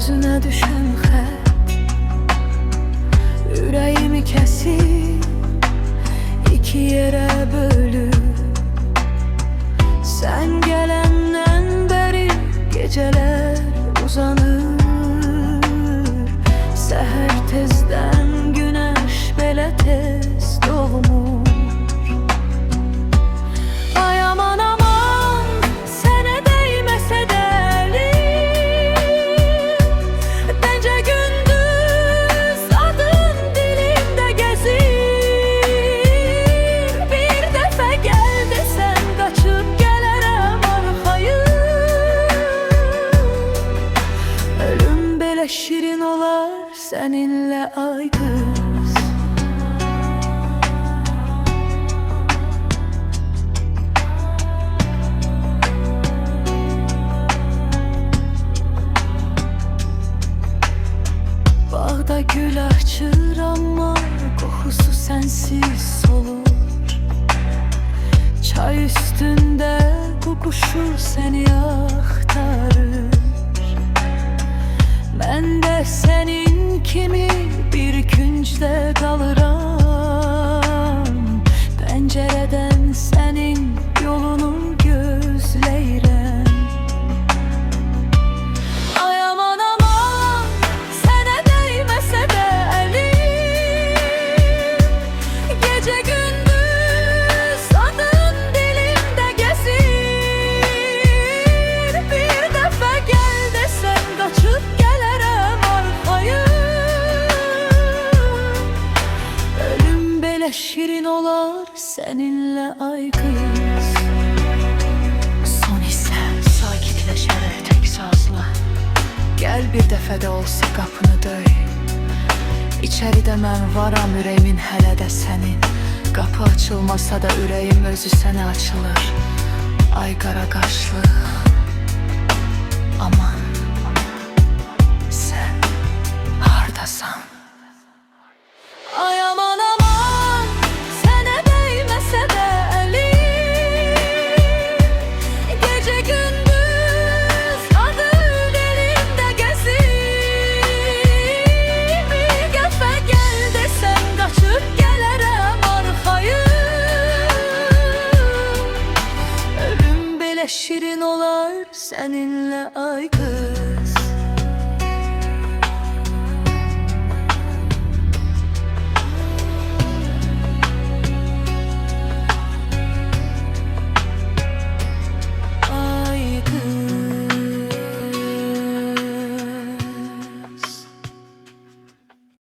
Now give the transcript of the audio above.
gözünə düşən xət ürəyimi kəsir, iki yerə bölür. Sən gələndən bəri gecələr uzanır, səhər tezdən günəş belə tez doğmur. Şirin olar səninlə ay qız. Bağda gül açır amma qoxusu sənsiz solur. Çay üstündə bu quşu səni axtarır. Mən də sənin kimi bir küncdə qalıram, pəncərədən sənin yolunu gözləyirəm. Ay aman aman, sənə dəyməsə də əlim, gecə gündüz adın dilimdə gəzir. Bir dəfə gəl desən qaçıb şirin olar səninlə ay qız. Son isə sakitləşərək tək sazla Gəl bir dəfə də olsa qapını döy. İçəridə mən varam, ürəyimin hələ də sənin. Qapı açılmasa da ürəyim özü sənə açılır. Ay qara qaşlı, aman, sən hardasan? Ay aman aman, sənə dəyməsə də əlim, gecə gündüz adın dilimdə gəzir. Bir dəfə gəl desən qaçıb gələrəm arxayım. Ölüm belə şirin olar səninlə ay qız.